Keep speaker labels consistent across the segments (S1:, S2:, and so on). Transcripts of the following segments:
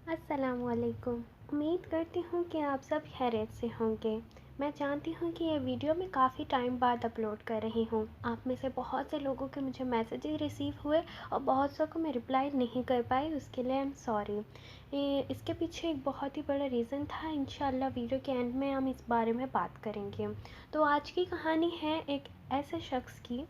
S1: السلام علیکم۔ امید کرتی ہوں کہ آپ سب خیریت سے ہوں گے۔ میں جانتی ہوں کہ یہ ویڈیو میں کافی ٹائم بعد اپلوڈ کر رہی ہوں۔ آپ میں سے بہت سے لوگوں کے مجھے میسیجز ریسیو ہوئے اور بہت سو کو میں رپلائی نہیں کر پائی، اس کے لیے آئی ایم سوری۔ اس کے پیچھے ایک بہت ہی بڑا ریزن تھا، انشاءاللہ ویڈیو کے اینڈ میں ہم اس بارے میں بات کریں گے۔ تو آج کی کہانی ہے ایک ایسے شخص کی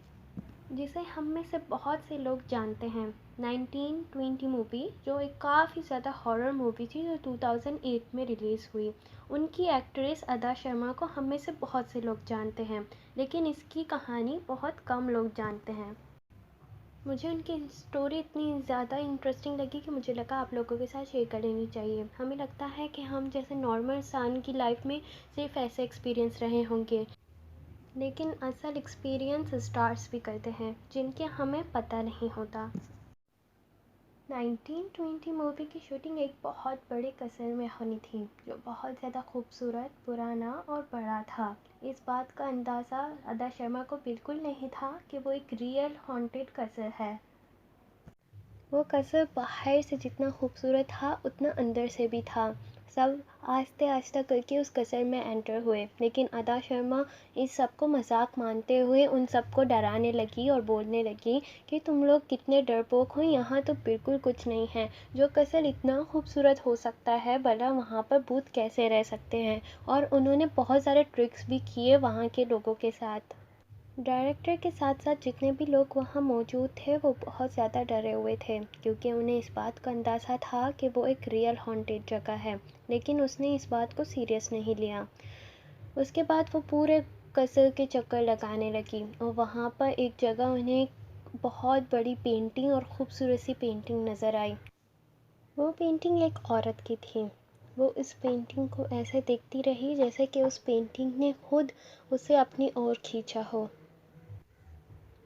S1: جسے ہم میں سے بہت سے لوگ جانتے ہیں۔ 1920 مووی جو ایک کافی زیادہ ہارر مووی تھی جو 2008 میں ریلیز ہوئی۔ ان کی ایکٹریس ادا شرما کو ہم میں سے بہت سے لوگ جانتے ہیں، لیکن اس کی کہانی بہت کم لوگ جانتے ہیں۔ مجھے ان کی سٹوری اتنی زیادہ انٹرسٹنگ لگی کہ مجھے لگا آپ لوگوں کے ساتھ شیئر کر لینی چاہیے۔ ہمیں لگتا ہے کہ ہم جیسے نارمل انسان کی لائف میں صرف ایسے ایکسپیرینس رہے ہوں گے، لیکن اصل ایکسپیرینس اسٹارز بھی کرتے ہیں جن کے ہمیں پتہ نہیں ہوتا۔ 1920 مووی کی شوٹنگ ایک بہت بڑے قصر میں ہونی تھی جو بہت زیادہ خوبصورت، پرانا اور بڑا تھا۔ اس بات کا اندازہ ادا شرما کو بالکل نہیں تھا کہ وہ ایک ریئل ہانٹڈ قصر ہے۔ وہ قصر باہر سے جتنا خوبصورت تھا اتنا اندر سے بھی تھا۔ سب آہستہ آہستہ کر کے اس قصر میں انٹر ہوئے، لیکن ادا شرما اس سب کو مذاق مانتے ہوئے ان سب کو ڈرانے لگی اور بولنے لگی کہ تم لوگ کتنے ڈرپوک ہو، یہاں تو بالکل کچھ نہیں ہے۔ جو قصر اتنا خوبصورت ہو سکتا ہے بھلا وہاں پر بھوت کیسے رہ سکتے ہیں؟ اور انہوں نے بہت سارے ٹرکس بھی کیے وہاں کے لوگوں کے ساتھ۔ ڈائریکٹر کے ساتھ ساتھ جتنے بھی لوگ وہاں موجود تھے وہ بہت زیادہ ڈرے ہوئے تھے، کیونکہ انہیں اس بات کا اندازہ تھا کہ وہ ایک ریئل ہانٹڈ جگہ ہے، لیکن اس نے اس بات کو سیریس نہیں لیا۔ اس کے بعد وہ پورے قصر کے چکر لگانے لگی اور وہاں پر ایک جگہ انہیں بہت بڑی پینٹنگ اور خوبصورت سی پینٹنگ نظر آئی۔ وہ پینٹنگ ایک عورت کی تھی۔ وہ اس پینٹنگ کو ایسے دیکھتی رہی جیسے کہ اس پینٹنگ نے خود اسے اپنی اور کھینچا ہو۔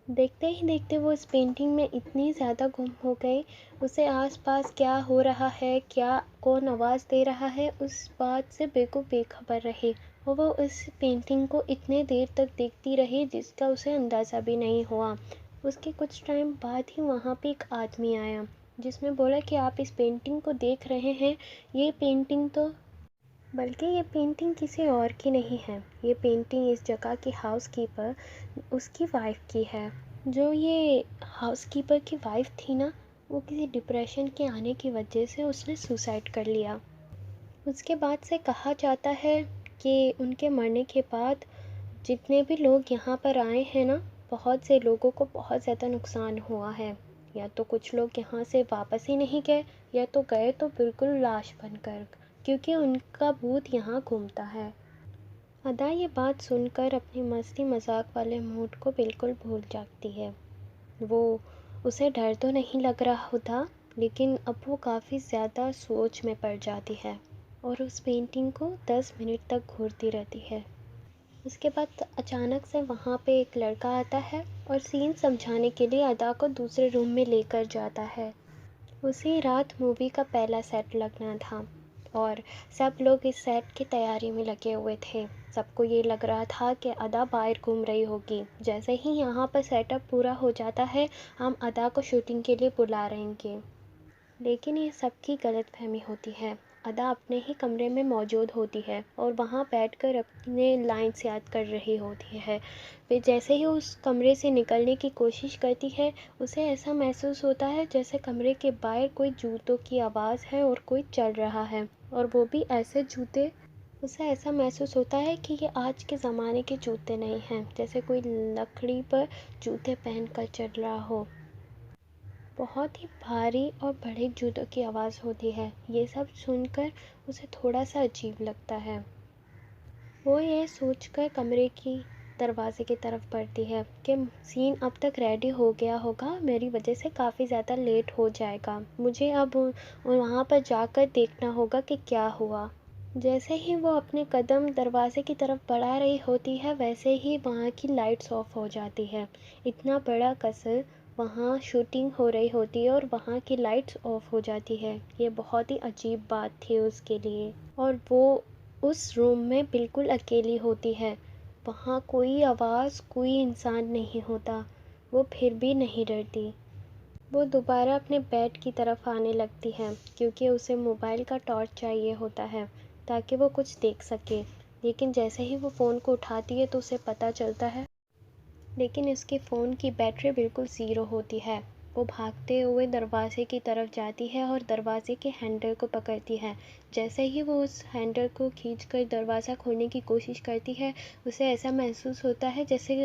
S1: دیکھتے ہی دیکھتے وہ اس پینٹنگ میں اتنی زیادہ گم ہو گئی، اسے آس پاس کیا ہو رہا ہے، کیا کون آواز دے رہا ہے، اس بات سے بالکل بے خبر رہی، اور وہ اس پینٹنگ کو اتنے دیر تک دیکھتی رہی جس کا اسے اندازہ بھی نہیں ہوا۔ اس کے کچھ ٹائم بعد ہی وہاں پہ ایک آدمی آیا جس نے بولا کہ آپ اس پینٹنگ کو دیکھ رہے ہیں، یہ پینٹنگ تو بلکہ یہ پینٹنگ کسی اور کی نہیں ہے، یہ پینٹنگ اس جگہ کی ہاؤس کیپر اس کی وائف کی ہے۔ جو یہ ہاؤس کیپر کی وائف تھی نا، وہ کسی ڈپریشن کے آنے کی وجہ سے اس نے سوسائڈ کر لیا۔ اس کے بعد سے کہا جاتا ہے کہ ان کے مرنے کے بعد جتنے بھی لوگ یہاں پر آئے ہیں نا، بہت سے لوگوں کو بہت زیادہ نقصان ہوا ہے، یا تو کچھ لوگ یہاں سے واپس ہی نہیں گئے، یا تو گئے تو بالکل لاش بن کر، کیونکہ ان کا بھوت یہاں گھومتا ہے۔ ادا یہ بات سن کر اپنی مستی مذاق والے موڈ کو بالکل بھول جاتی ہے۔ اسے ڈر تو نہیں لگ رہا ہوتا، لیکن اب وہ کافی زیادہ سوچ میں پڑ جاتی ہے اور اس پینٹنگ کو 10 منٹ تک گھورتی رہتی ہے۔ اس کے بعد اچانک سے وہاں پہ ایک لڑکا آتا ہے اور سین سمجھانے کے لیے ادا کو دوسرے روم میں لے کر جاتا ہے۔ اسی رات مووی کا پہلا سیٹ لگنا تھا اور سب لوگ اس سیٹ کی تیاری میں لگے ہوئے تھے۔ سب کو یہ لگ رہا تھا کہ ادا باہر گھوم رہی ہوگی۔ جیسے ہی یہاں پر سیٹ اپ پورا ہو جاتا ہے ہم ادا کو شوٹنگ کے لیے بلا رہے گے، لیکن یہ سب کی غلط فہمی ہوتی ہے۔ ادا اپنے ہی کمرے میں موجود ہوتی ہے اور وہاں بیٹھ کر اپنے لائنز یاد کر رہی ہوتی ہے۔ پھر جیسے ہی اس کمرے سے نکلنے کی کوشش کرتی ہے، اسے ایسا محسوس ہوتا ہے جیسے کمرے کے باہر کوئی جوتوں کی آواز ہے اور کوئی چل رہا ہے، اور وہ بھی ایسے جوتے۔ اسے ایسا محسوس ہوتا ہے کہ یہ آج کے زمانے کے جوتے نہیں ہیں، جیسے کوئی لکڑی پر جوتے پہن کر چل رہا ہو۔ بہت ہی بھاری اور بڑے جوتوں کی آواز ہوتی ہے۔ یہ سب سن کر اسے تھوڑا سا عجیب لگتا ہے۔ وہ یہ سوچ کر کمرے کی دروازے کی طرف بڑھتی ہے کہ سین اب تک ریڈی ہو گیا ہوگا، میری وجہ سے کافی زیادہ لیٹ ہو جائے گا، مجھے اب وہاں پر جا کر دیکھنا ہوگا کہ کیا ہوا۔ جیسے ہی وہ اپنے قدم دروازے کی طرف بڑھا رہی ہوتی ہے ویسے ہی وہاں کی لائٹس آف ہو جاتی ہے۔ اتنا بڑا قصر، وہاں شوٹنگ ہو رہی ہوتی ہے اور وہاں کی لائٹس آف ہو جاتی ہے۔ یہ بہت ہی عجیب بات تھی اس کے لیے، اور وہ اس روم میں بالکل اکیلی ہوتی ہے۔ وہاں کوئی آواز، کوئی انسان نہیں ہوتا، وہ پھر بھی نہیں ڈرتی۔ وہ دوبارہ اپنے بیڈ کی طرف آنے لگتی ہے کیونکہ اسے موبائل کا ٹارچ چاہیے ہوتا ہے تاکہ وہ کچھ دیکھ سکے، لیکن جیسے ہی وہ فون کو اٹھاتی ہے تو اسے پتہ چلتا ہے لیکن اس کے فون کی بیٹری بالکل زیرو ہوتی ہے۔ وہ بھاگتے ہوئے دروازے کی طرف جاتی ہے اور دروازے کے ہینڈل کو پکڑتی ہے۔ جیسے ہی وہ اس ہینڈل کو کھینچ کر دروازہ کھولنے کی کوشش کرتی ہے، اسے ایسا محسوس ہوتا ہے جیسے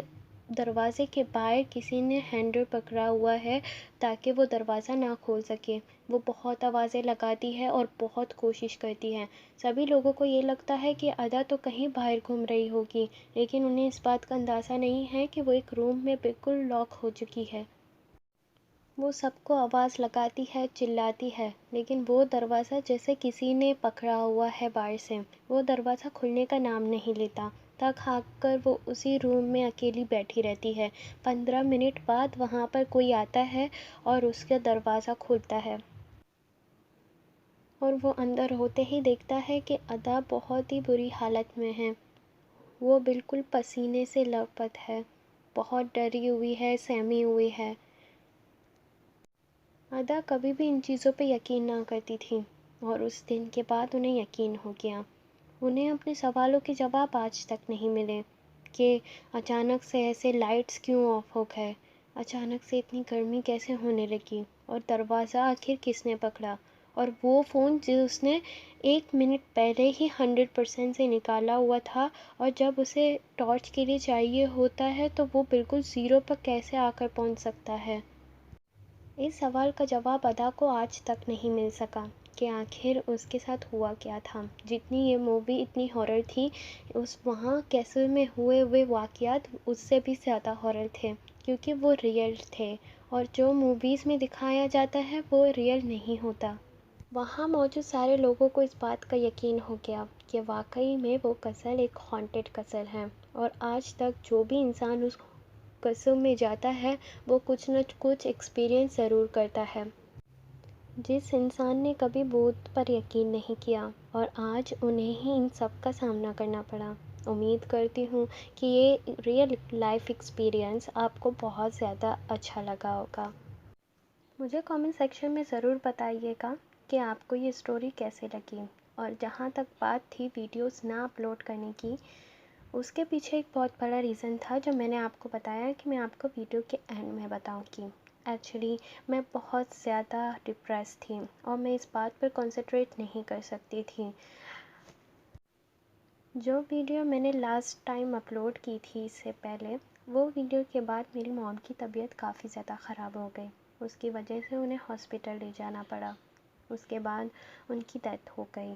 S1: دروازے کے باہر کسی نے ہینڈل پکڑا ہوا ہے تاکہ وہ دروازہ نہ کھول سکے۔ وہ بہت آوازیں لگاتی ہے اور بہت کوشش کرتی ہے۔ سبھی لوگوں کو یہ لگتا ہے کہ ادا تو کہیں باہر گھوم رہی ہوگی، لیکن انہیں اس بات کا اندازہ نہیں ہے کہ وہ ایک روم میں بالکل لاک ہو چکی ہے۔ وہ سب کو آواز لگاتی ہے، چلاتی ہے، لیکن وہ دروازہ جیسے کسی نے پکڑا ہوا ہے باہر سے۔ وہ دروازہ کھلنے کا نام نہیں لیتا۔ تھک ہار کر وہ اسی روم میں اکیلی بیٹھی رہتی ہے۔ 15 منٹ بعد وہاں پر کوئی آتا ہے اور اس کا دروازہ کھلتا ہے اور وہ اندر ہوتے ہی دیکھتا ہے کہ ادا بہت ہی بری حالت میں ہے۔ وہ بالکل پسینے سے لتپت ہے، بہت ڈری ہوئی ہے، سہمی ہوئی ہے۔ ادا کبھی بھی ان چیزوں پہ یقین نہ کرتی تھی اور اس دن کے بعد انہیں یقین ہو گیا۔ انہیں اپنے سوالوں کے جواب آج تک نہیں ملے کہ اچانک سے ایسے لائٹس کیوں آف ہو گئے، اچانک سے اتنی گرمی کیسے ہونے لگی، اور دروازہ آخر کس نے پکڑا، اور وہ فون جو اس نے 1 منٹ پہلے ہی 100% سے نکالا ہوا تھا اور جب اسے ٹارچ کے لیے چاہیے ہوتا ہے تو وہ بالکل زیرو پر کیسے آ کر پہنچ سکتا ہے۔ اس سوال کا جواب ادا کو آج تک نہیں مل سکا کہ آخر اس کے ساتھ ہوا کیا تھا۔ جتنی یہ مووی اتنی ہارر تھی، وہاں کیسل میں ہوئے واقعات اس سے بھی زیادہ ہارر تھے کیونکہ وہ ریئل تھے، اور جو موویز میں دکھایا جاتا ہے وہ ریئل نہیں ہوتا۔ وہاں موجود سارے لوگوں کو اس بات کا یقین ہو گیا کہ واقعی میں وہ قصر ایک ہانٹڈ قصر ہے، اور آج تک جو بھی انسان اس قصر میں جاتا ہے وہ کچھ نہ کچھ ایکسپیرئنس ضرور کرتا ہے۔ جس انسان نے کبھی بھوت پر یقین نہیں کیا اور آج انہیں ہی ان سب کا سامنا کرنا پڑا۔ امید کرتی ہوں کہ یہ ریئل لائف ایکسپیرئنس آپ کو بہت زیادہ اچھا لگا ہوگا۔ مجھے کامنٹ سیکشن میں ضرور بتائیے گا کہ آپ کو یہ اسٹوری کیسے لگی، اور جہاں تک بات تھی ویڈیوز نہ اپلوڈ کرنے کی، اس کے پیچھے ایک بہت بڑا ریزن تھا جو میں نے آپ کو بتایا کہ میں آپ کو ویڈیو کے اینڈ میں بتاؤں گی۔ ایکچولی میں بہت زیادہ ڈپریس تھی اور میں اس بات پر کنسنٹریٹ نہیں کر سکتی تھی۔ جو ویڈیو میں نے لاسٹ ٹائم اپلوڈ کی تھی اس سے پہلے، وہ ویڈیو کے بعد میری موم کی طبیعت کافی زیادہ خراب ہو گئی۔ اس کی وجہ سے انہیں ہاسپٹل لے جانا پڑا۔ اس کے بعد ان کی ڈیتھ ہو گئی۔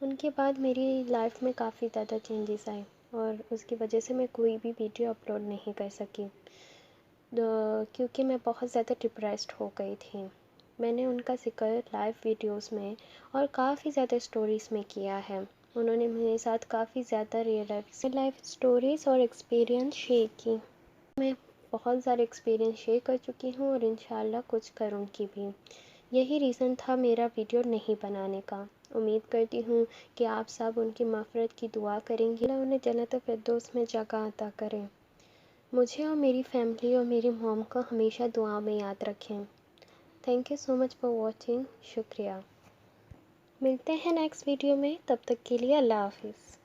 S1: ان کے بعد میری لائف میں کافی زیادہ چینجز آئے اور اس کی وجہ سے میں کوئی بھی ویڈیو اپلوڈ نہیں کر سکی کیونکہ میں بہت زیادہ ڈپریسڈ ہو گئی تھی۔ میں نے ان کا ذکر لائیو ویڈیوز میں اور کافی زیادہ اسٹوریز میں کیا ہے۔ انہوں نے میرے ساتھ کافی زیادہ ریئل لائف اسٹوریز اور ایکسپیرئنس شیئر کی۔ میں بہت سارے ایکسپیرئنس شیئر کر چکی ہوں اور انشاءاللہ کچھ کروں گی بھی۔ یہی ریزن تھا میرا ویڈیو نہیں بنانے کا۔ امید کرتی ہوں کہ آپ سب ان کی مغفرت کی دعا کریں گے، اللہ انہیں جنت الفردوس میں جگہ عطا کریں۔ مجھے اور میری فیملی اور میری موم کو ہمیشہ دعا میں یاد رکھیں۔ Thank you so much for watching, شکریہ۔ ملتے ہیں نیکسٹ ویڈیو میں، تب تک کے لیے اللہ حافظ۔